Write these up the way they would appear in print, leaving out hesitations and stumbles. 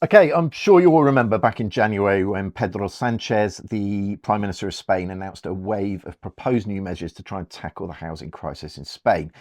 Okay, I'm sure you all remember back in January when Pedro Sanchez, the Prime Minister of Spain, announced a wave of proposed new measures to try and tackle the housing crisis in Spain.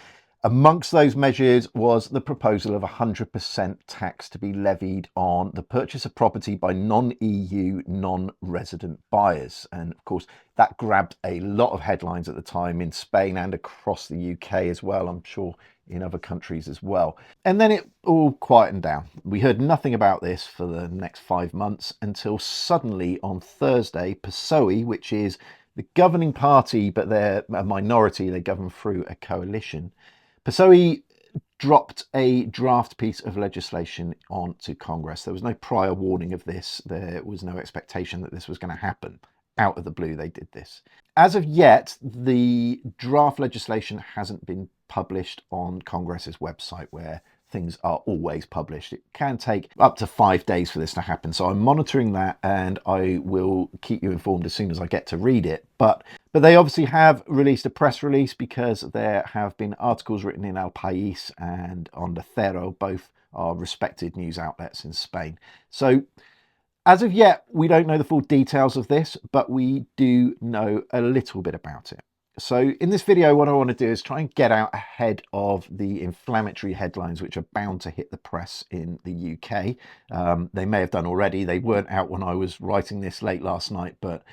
Amongst those measures was the proposal of 100% tax to be levied on the purchase of property by non-EU, non-resident buyers. And of course, that grabbed a lot of headlines at the time in Spain and across the UK as well, I'm sure in other countries as well. And then it all quietened down. We heard nothing about this for the next 5 months until suddenly on Thursday, PSOE, which is the governing party, but they're a minority, they govern through a coalition. PSOE dropped a draft piece of legislation onto Congress. There was no prior warning of this. There was no expectation that this was going to happen. Out of the blue, they did this. As of yet, the draft legislation hasn't been published on Congress's website, where things are always published. It can take up to 5 days for this to happen. So I'm monitoring that and I will keep you informed as soon as I get to read it. But they obviously have released a press release because there have been articles written in El País and Onda Cero, both are respected news outlets in Spain. So as of yet, we don't know the full details of this, but we do know a little bit about it. So in this video, what I want to do is try and get out ahead of the inflammatory headlines which are bound to hit the press in the UK. They may have done already. They weren't out when I was writing this late last night, but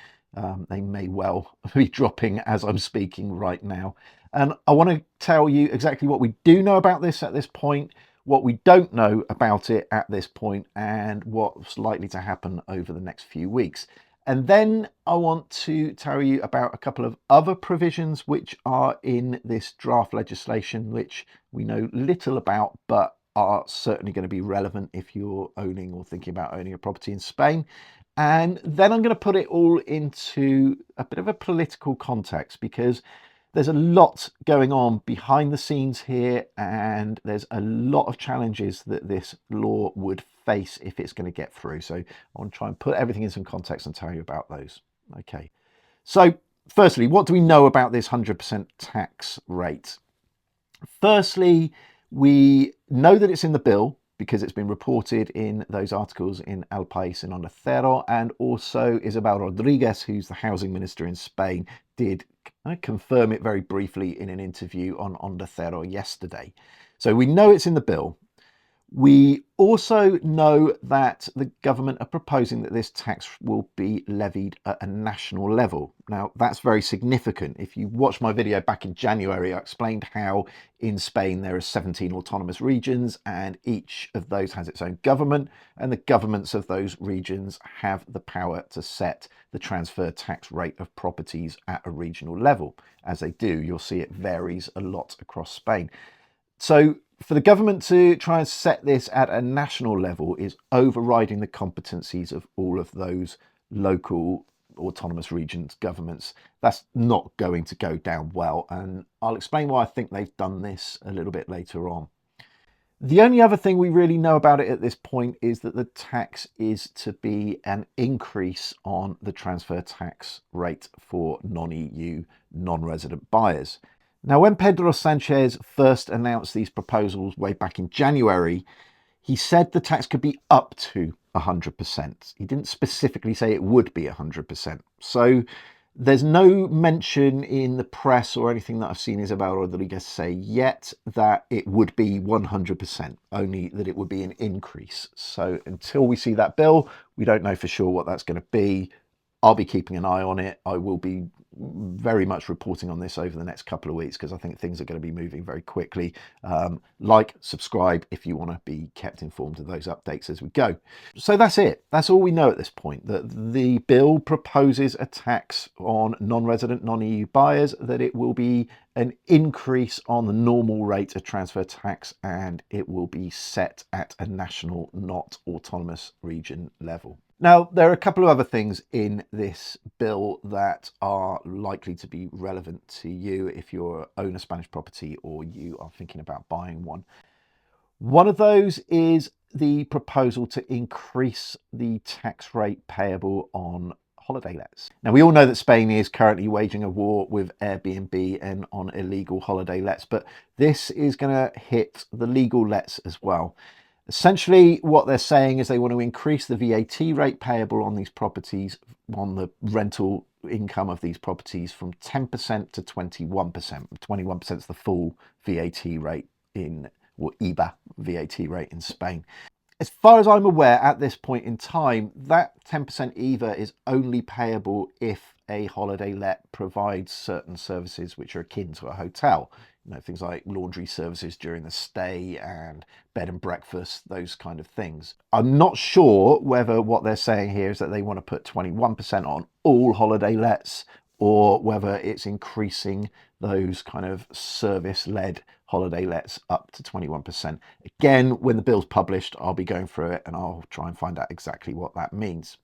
they may well be dropping as I'm speaking right now. And I want to tell you exactly what we do know about this at this point, what we don't know about it at this point, and what's likely to happen over the next few weeks. And then I want to tell you about a couple of other provisions which are in this draft legislation, which we know little about, but are certainly going to be relevant if you're owning or thinking about owning a property in Spain. And then I'm going to put it all into a bit of a political context, because there's a lot going on behind the scenes here, and there's a lot of challenges that this law would face if it's going to get through. So I want to try and put everything in some context and tell you about those. Okay, so firstly, what do we know about this 100% tax rate? Firstly, we know that it's in the bill because it's been reported in those articles in El País and Onda Cero, and also Isabel Rodriguez, who's the housing minister in Spain, did confirm it very briefly in an interview on Onda Cero yesterday. So we know it's in the bill. We also know that the government are proposing that this tax will be levied at a national level. Now, that's very significant. If you watched my video back in January, I explained how in Spain there are 17 autonomous regions and each of those has its own government, and the governments of those regions have the power to set the transfer tax rate of properties at a regional level. As they do, you'll see it varies a lot across Spain. So for the government to try and set this at a national level is overriding the competencies of all of those local autonomous regions governments. That's not going to go down well, and I'll explain why I think they've done this a little bit later on. The only other thing we really know about it at this point is that the tax is to be an increase on the transfer tax rate for non-EU, non-resident buyers. Now, when Pedro Sanchez first announced these proposals way back in January, he said the tax could be up to 100%. He didn't specifically say it would be 100%. So there's no mention in the press or anything that I've seen Isabel Rodriguez say yet that it would be 100%, only that it would be an increase. So until we see that bill, we don't know for sure what that's going to be. I'll be keeping an eye on it. I will be very much reporting on this over the next couple of weeks because I think things are going to be moving very quickly. Like, subscribe if you want to be kept informed of those updates as we go. So that's it. That's all we know at this point. That the bill proposes a tax on non-resident, non-EU buyers, that it will be an increase on the normal rate of transfer tax, and it will be set at a national, not autonomous region level. Now, there are a couple of other things in this bill that are likely to be relevant to you if you own a Spanish property or you are thinking about buying one. One of those is the proposal to increase the tax rate payable on holiday lets. Now, we all know that Spain is currently waging a war with Airbnb and on illegal holiday lets, but this is going to hit the legal lets as well. Essentially, what they're saying is they want to increase the VAT rate payable on these properties, on the rental income of these properties, from 10% to 21%. 21% is the full VAT rate in, or IVA VAT rate in Spain. As far as I'm aware, at this point in time, that 10% IVA is only payable if a holiday let provides certain services which are akin to a hotel. You know, things like laundry services during the stay and bed and breakfast, those kind of things. I'm not sure whether what they're saying here is that they want to put 21% on all holiday lets, or whether it's increasing those kind of service-led holiday lets up to 21%. Again, when the bill's published, I'll be going through it and I'll try and find out exactly what that means.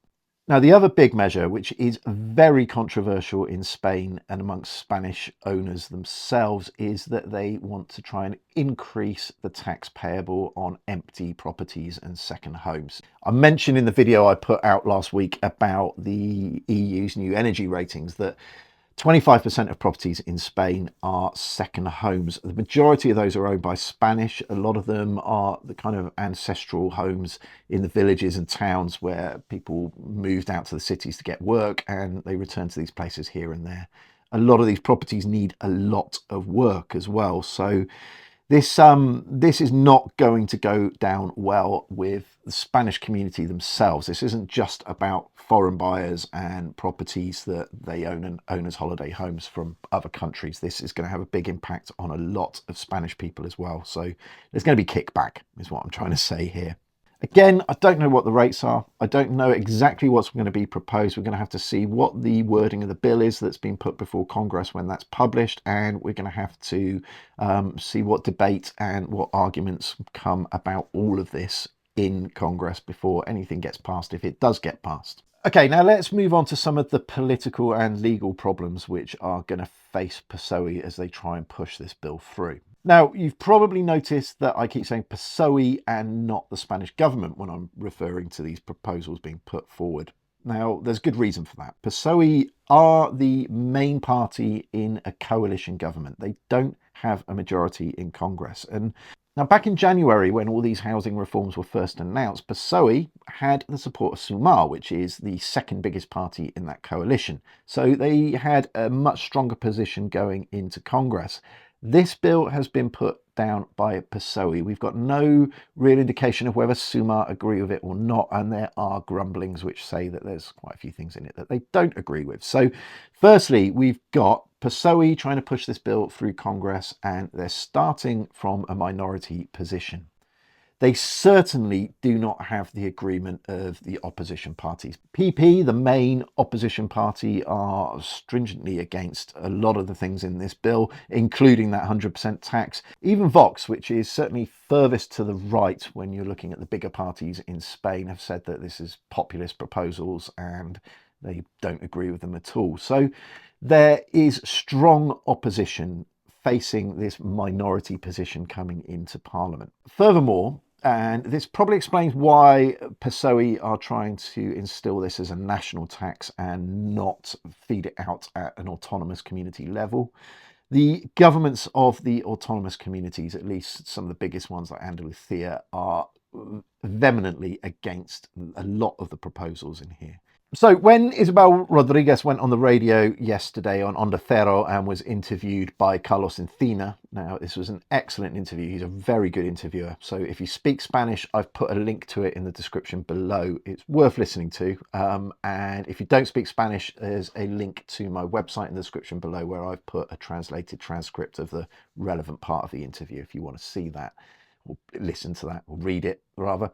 Now, the other big measure, which is very controversial in Spain and amongst Spanish owners themselves, is that they want to try and increase the tax payable on empty properties and second homes. I mentioned in the video I put out last week about the EU's new energy ratings that 25% of properties in Spain are second homes. The majority of those are owned by Spanish. A lot of them are the kind of ancestral homes in the villages and towns where people moved out to the cities to get work and they return to these places here and there. A lot of these properties need a lot of work as well. So this is not going to go down well with the Spanish community themselves. This isn't just about foreign buyers and properties that they own and own as holiday homes from other countries. This is going to have a big impact on a lot of Spanish people as well. So there's going to be kickback, is what I'm trying to say here. Again, I don't know what the rates are. I don't know exactly what's going to be proposed. We're going to have to see what the wording of the bill is that's been put before Congress when that's published, and we're going to have to see what debate and what arguments come about all of this in Congress before anything gets passed, if it does get passed. Okay, now let's move on to some of the political and legal problems which are going to face PSOE as they try and push this bill through. Now, you've probably noticed that I keep saying PSOE and not the Spanish government when I'm referring to these proposals being put forward. Now, there's good reason for that. PSOE are the main party in a coalition government. They don't have a majority in Congress. And now, back in January, when all these housing reforms were first announced, PSOE had the support of Sumar, which is the second biggest party in that coalition. So they had a much stronger position going into Congress. This bill has been put down by PSOE. We've got no real indication of whether Sumar agree with it or not, and there are grumblings which say that there's quite a few things in it that they don't agree with. So firstly, we've got PSOE trying to push this bill through Congress, and they're starting from a minority position. They certainly do not have the agreement of the opposition parties. PP, the main opposition party, are stringently against a lot of the things in this bill, including that 100% tax. Even Vox, which is certainly furthest to the right when you're looking at the bigger parties in Spain, have said that this is populist proposals and they don't agree with them at all. So there is strong opposition facing this minority position coming into Parliament. Furthermore, and this probably explains why PSOE are trying to instill this as a national tax and not feed it out at an autonomous community level. The governments of the autonomous communities, at least some of the biggest ones like Andalusia, are vehemently against a lot of the proposals in here. So when Isabel Rodriguez went on the radio yesterday on Onda Cero and was interviewed by Carlos Encina, now this was an excellent interview. He's a very good interviewer. So if you speak Spanish, I've put a link to it in the description below. It's worth listening to. And if you don't speak Spanish, there's a link to my website in the description below where I've put a translated transcript of the relevant part of the interview if you want to see that. Or listen to that, or read it rather.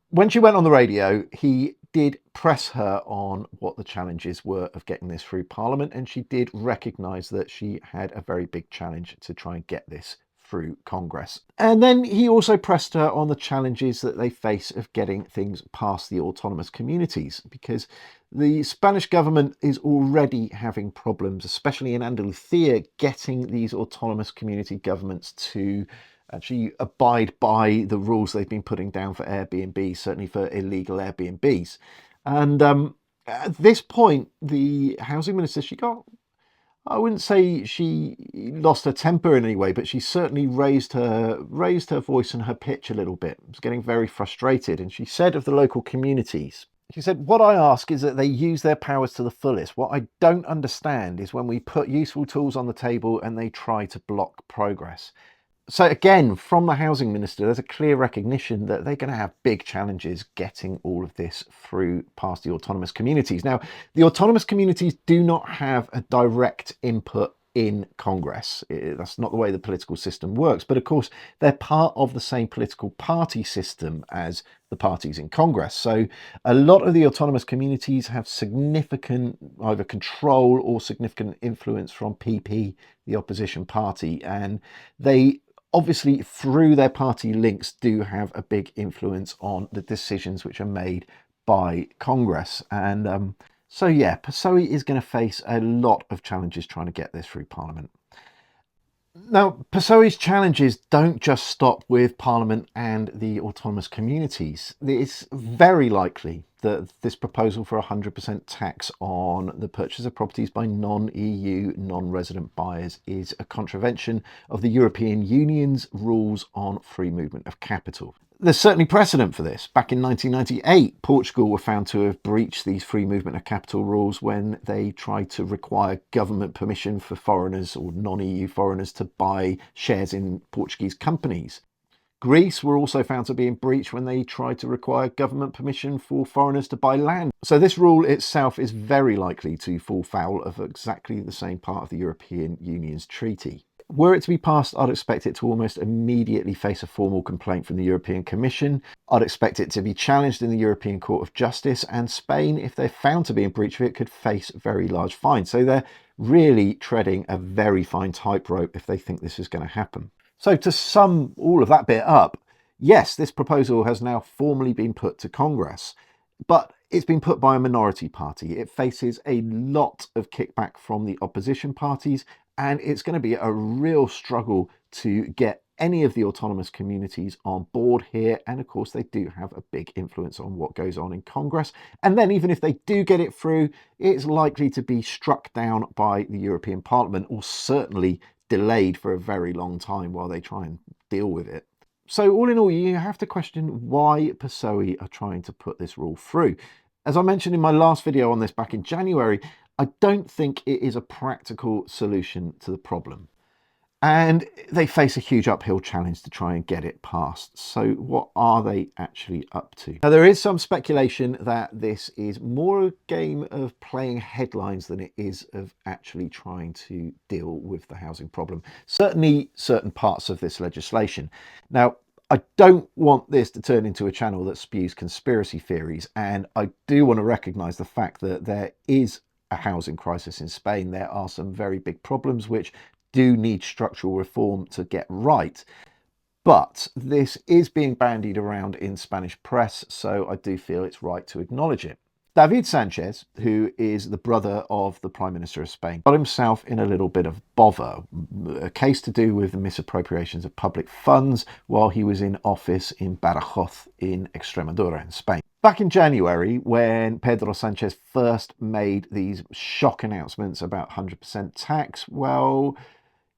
When she went on the radio, he did press her on what the challenges were of getting this through Parliament, and she did recognise that she had a very big challenge to try and get this through Congress. And then he also pressed her on the challenges that they face of getting things past the autonomous communities, because the Spanish government is already having problems, especially in Andalusia, getting these autonomous community governments to actually abide by the rules they've been putting down for Airbnb, certainly for illegal Airbnbs. And at this point, the housing minister, she got, I wouldn't say she lost her temper in any way, but she certainly raised her voice and her pitch a little bit. She was getting very frustrated, and she said of the local communities, she said, "What I ask is that they use their powers to the fullest. What I don't understand is when we put useful tools on the table and they try to block progress." So again, from the housing minister, there's a clear recognition that they're going to have big challenges getting all of this through past the autonomous communities. Now, the autonomous communities do not have a direct input in Congress. That's not the way the political system works. But of course, they're part of the same political party system as the parties in Congress. So a lot of the autonomous communities have significant either control or significant influence from PP, the opposition party, and they obviously through their party links do have a big influence on the decisions which are made by Congress. And so yeah, PSOE is going to face a lot of challenges trying to get this through Parliament. Now, PSOE's challenges don't just stop with Parliament and the autonomous communities. It's very likely that this proposal for 100% tax on the purchase of properties by non-EU, non-resident buyers is a contravention of the European Union's rules on free movement of capital. There's certainly precedent for this. Back in 1998, Portugal were found to have breached these free movement of capital rules when they tried to require government permission for foreigners or non-EU foreigners to buy shares in Portuguese companies. Greece were also found to be in breach when they tried to require government permission for foreigners to buy land. So this rule itself is very likely to fall foul of exactly the same part of the European Union's treaty. Were it to be passed, I'd expect it to almost immediately face a formal complaint from the European Commission. I'd expect it to be challenged in the European Court of Justice, and Spain, if they're found to be in breach of it, could face very large fines. So they're really treading a very fine tightrope if they think this is going to happen. So to sum all of that bit up, yes, this proposal has now formally been put to Congress, but it's been put by a minority party. It faces a lot of kickback from the opposition parties, and it's going to be a real struggle to get any of the autonomous communities on board here. And of course, they do have a big influence on what goes on in Congress. And then even if they do get it through, it's likely to be struck down by the European Parliament, or certainly delayed for a very long time while they try and deal with it. So all in all, you have to question why PSOE are trying to put this rule through. As I mentioned in my last video on this back in January, I don't think it is a practical solution to the problem. And they face a huge uphill challenge to try and get it passed. So what are they actually up to? Now, there is some speculation that this is more a game of playing headlines than it is of actually trying to deal with the housing problem. Certainly certain parts of this legislation. Now, I don't want this to turn into a channel that spews conspiracy theories, and I do want to recognise the fact that there is a housing crisis in Spain. There are some very big problems which do need structural reform to get right. But this is being bandied around in Spanish press, so I do feel it's right to acknowledge it. David Sanchez, who is the brother of the Prime Minister of Spain, got himself in a little bit of bother, a case to do with the misappropriations of public funds while he was in office in Badajoz in Extremadura in Spain. Back in January, when Pedro Sanchez first made these shock announcements about 100% tax, well,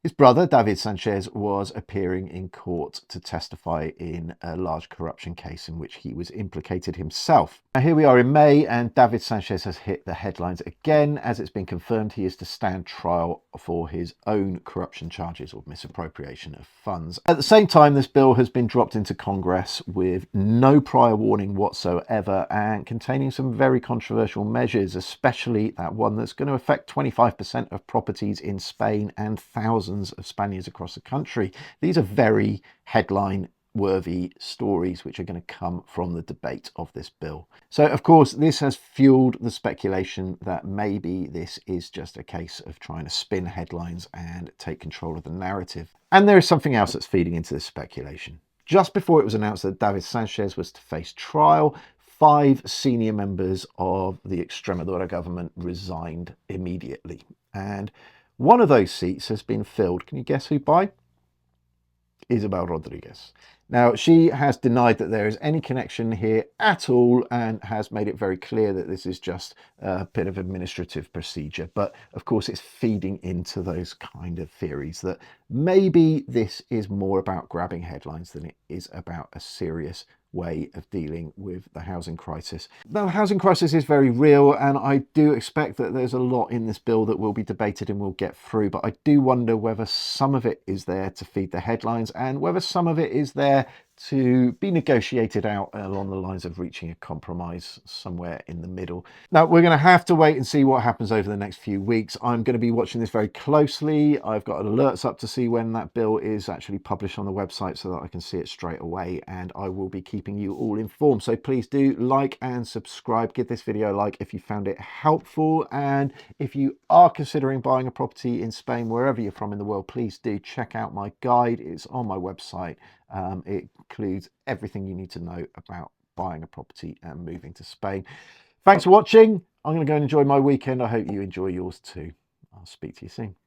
his brother, David Sanchez, was appearing in court to testify in a large corruption case in which he was implicated himself. Now, here we are in May, and David Sanchez has hit the headlines again, as it's been confirmed he is to stand trial for his own corruption charges or misappropriation of funds. At the same time, this bill has been dropped into Congress with no prior warning whatsoever and containing some very controversial measures, especially that one that's going to affect 25% of properties in Spain and thousands of Spaniards across the country. These are very headline worthy stories which are going to come from the debate of this bill. So of course this has fueled the speculation that maybe this is just a case of trying to spin headlines and take control of the narrative. And there is something else that's feeding into this speculation. Just before it was announced that David Sanchez was to face trial, 5 senior members of the Extremadura government resigned immediately, and one of those seats has been filled. Can you guess who by? Isabel Rodriguez. Now, she has denied that there is any connection here at all and has made it very clear that this is just a bit of administrative procedure. But of course, it's feeding into those kind of theories that maybe this is more about grabbing headlines than it is about a serious way of dealing with the housing crisis. Now, the housing crisis is very real, and I do expect that there's a lot in this bill that will be debated and will get through, but I do wonder whether some of it is there to feed the headlines and whether some of it is there to be negotiated out along the lines of reaching a compromise somewhere in the middle. Now, we're going to have to wait and see what happens over the next few weeks. I'm going to be watching this very closely. I've got alerts up to see when that bill is actually published on the website so that I can see it straight away, and I will be keeping you all informed. So please do like and subscribe. Give this video a like if you found it helpful, and if you are considering buying a property in Spain, wherever you're from in the world, please do check out my guide. It's on my website. It includes everything you need to know about buying a property and moving to Spain. Thanks for watching. I'm going to go and enjoy my weekend. I hope you enjoy yours too. I'll speak to you soon.